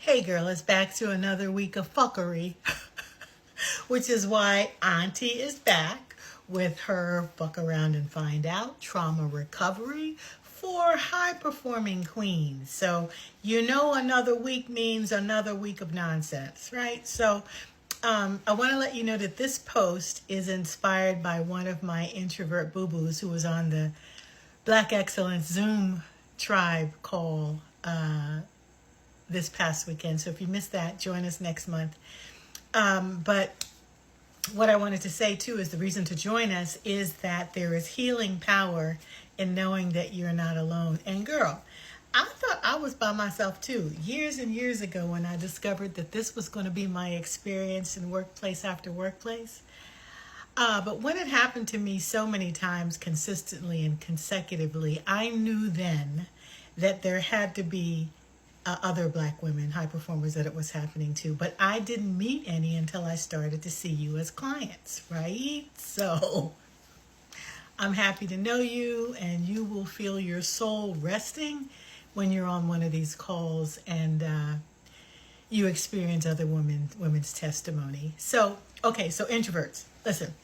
Hey girl, it's back to another week of fuckery, which is why Auntie is back with her Fuck Around and Find Out trauma recovery for high performing queens. So, another week means another week of nonsense, right? So, I want to let you know that this post is inspired by one of my introvert boo boos who was on the Black Excellence Zoom tribe call this past weekend. So if you missed that, join us next month. But what I wanted to say too is the reason to join us is that there is healing power in knowing that you're not alone. And girl, I thought I was by myself too, years and years ago when I discovered that this was going to be my experience in workplace after workplace. But when it happened to me so many times consistently and consecutively, I knew then that there had to be other Black women, high performers that it was happening to. But I didn't meet any until I started to see you as clients, right? So I'm happy to know you, and you will feel your soul resting when you're on one of these calls and you experience other women's testimony. So introverts, listen.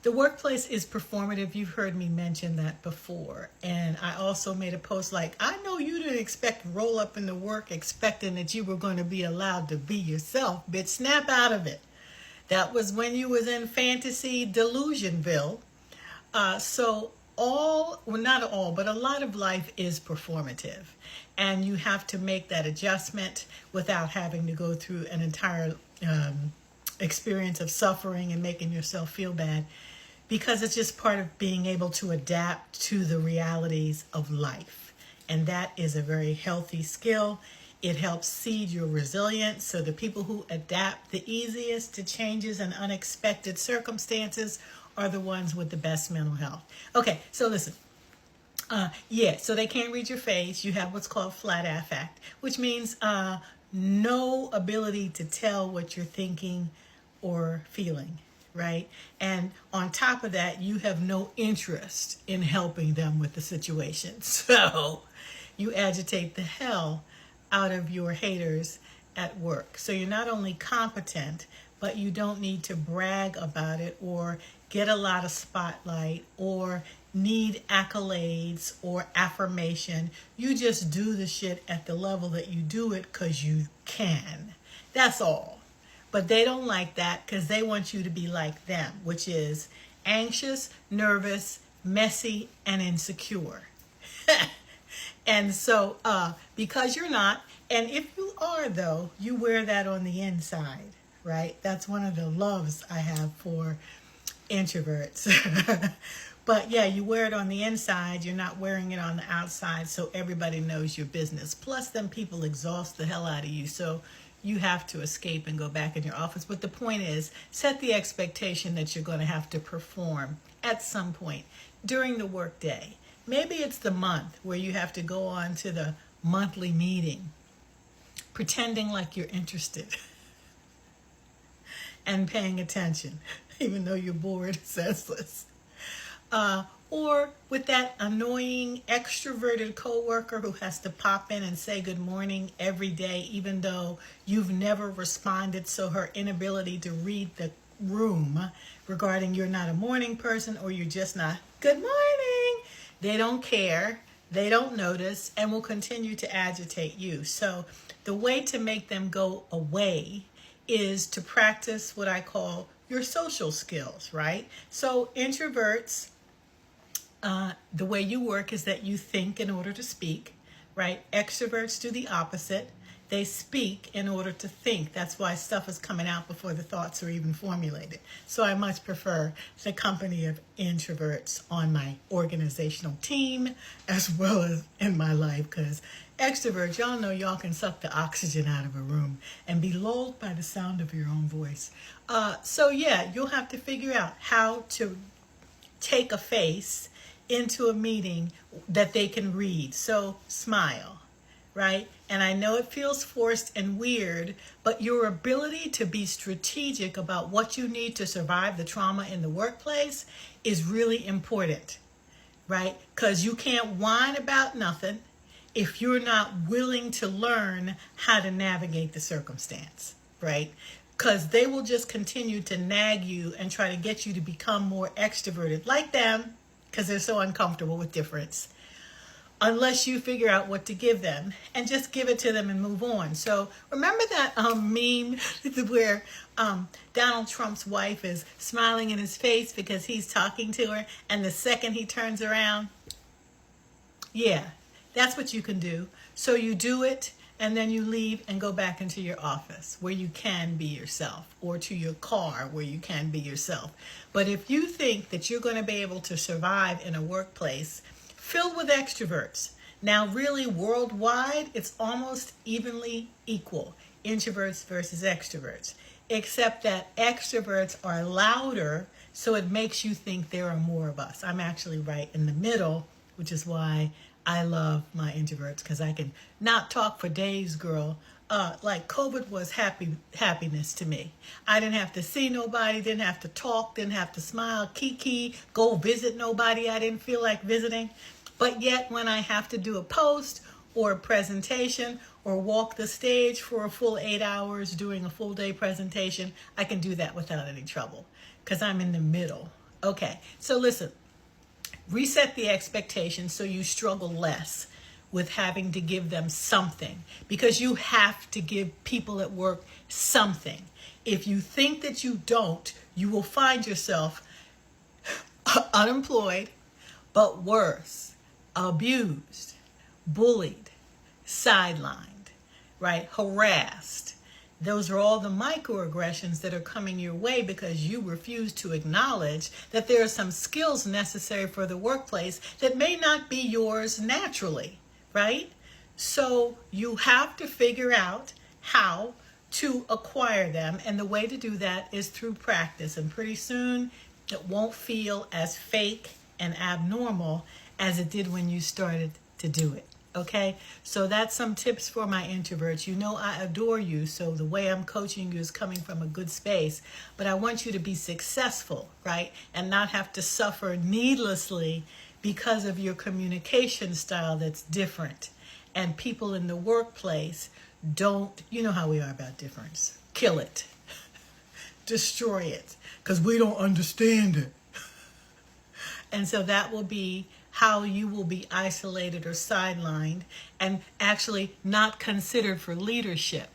The workplace is performative. You've heard me mention that before. And I also made a post like, I know you didn't expect to roll up into work expecting that you were going to be allowed to be yourself. Bitch, snap out of it. That was when you was in fantasy delusionville. Not all, but a lot of life is performative. And you have to make that adjustment without having to go through an entire experience of suffering and making yourself feel bad, because it's just part of being able to adapt to the realities of life. And that is a very healthy skill. It helps seed your resilience. So the people who adapt the easiest to changes and unexpected circumstances are the ones with the best mental health. Okay, so listen. So they can't read your face. You have what's called flat affect, which means no ability to tell what you're thinking or feeling, right? And on top of that, you have no interest in helping them with the situation. So you agitate the hell out of your haters at work. So you're not only competent, but you don't need to brag about it or get a lot of spotlight or need accolades or affirmation. You just do the shit at the level that you do it because you can. That's all. But they don't like that because they want you to be like them, which is anxious, nervous, messy, and insecure. And so because you're not, and if you are though, you wear that on the inside, right? That's one of the loves I have for introverts. But yeah, you wear it on the inside. You're not wearing it on the outside, so everybody knows your business. Plus, then people exhaust the hell out of you, so you have to escape and go back in your office. But the point is, set the expectation that you're going to have to perform at some point during the workday. Maybe it's the month where you have to go on to the monthly meeting, pretending like you're interested and paying attention, even though you're bored, senseless. Or with that annoying extroverted coworker who has to pop in and say good morning every day, even though you've never responded. So her inability to read the room regarding you're not a morning person or you're just not good morning. They don't care. They don't notice and will continue to agitate you. So the way to make them go away is to practice what I call your social skills, right? So introverts, the way you work is that you think in order to speak, right? Extroverts do the opposite. They speak in order to think. That's why stuff is coming out before the thoughts are even formulated. So I much prefer the company of introverts on my organizational team as well as in my life, because extroverts, y'all know y'all can suck the oxygen out of a room and be lulled by the sound of your own voice. You'll have to figure out how to take a face into a meeting that they can read. So smile, right? And I know it feels forced and weird, but your ability to be strategic about what you need to survive the trauma in the workplace is really important, right? Because you can't whine about nothing. if you're not willing to learn how to navigate the circumstance, right? Because they will just continue to nag you and try to get you to become more extroverted like them, because they're so uncomfortable with difference, unless you figure out what to give them and just give it to them and move on. So remember that meme where Donald Trump's wife is smiling in his face because he's talking to her, and the second he turns around, yeah, that's what you can do. So you do it, and then you leave and go back into your office where you can be yourself, or to your car where you can be yourself. But if you think that you're going to be able to survive in a workplace filled with extroverts, now really worldwide, it's almost evenly equal, introverts versus extroverts, except that extroverts are louder, so it makes you think there are more of us. I'm actually right in the middle, which is why I love my introverts, because I can not talk for days, girl. Like COVID was happiness to me. I didn't have to see nobody, didn't have to talk, didn't have to smile, kiki, go visit nobody I didn't feel like visiting. But yet when I have to do a post or a presentation or walk the stage for a full 8 hours doing a full day presentation, I can do that without any trouble because I'm in the middle. Okay, so listen. Reset the expectations so you struggle less with having to give them something, because you have to give people at work something. If you think that you don't, you will find yourself unemployed, but worse, abused, bullied, sidelined, right? Harassed. Those are all the microaggressions that are coming your way because you refuse to acknowledge that there are some skills necessary for the workplace that may not be yours naturally, right? So you have to figure out how to acquire them, and the way to do that is through practice. And pretty soon it won't feel as fake and abnormal as it did when you started to do it. Okay, so that's some tips for my introverts. You know I adore you, so the way I'm coaching you is coming from a good space. But I want you to be successful, right? And not have to suffer needlessly because of your communication style that's different. And people in the workplace don't, you know how we are about difference. Kill it. Destroy it. Because we don't understand it. And so that will be how you will be isolated or sidelined and actually not considered for leadership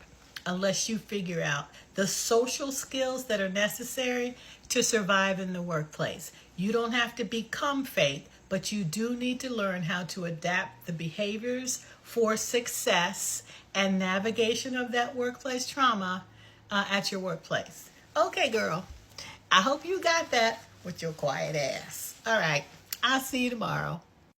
unless you figure out the social skills that are necessary to survive in the workplace. You don't have to become fake, but you do need to learn how to adapt the behaviors for success and navigation of that workplace trauma at your workplace. Okay, girl. I hope you got that with your quiet ass. All right. I'll see you tomorrow.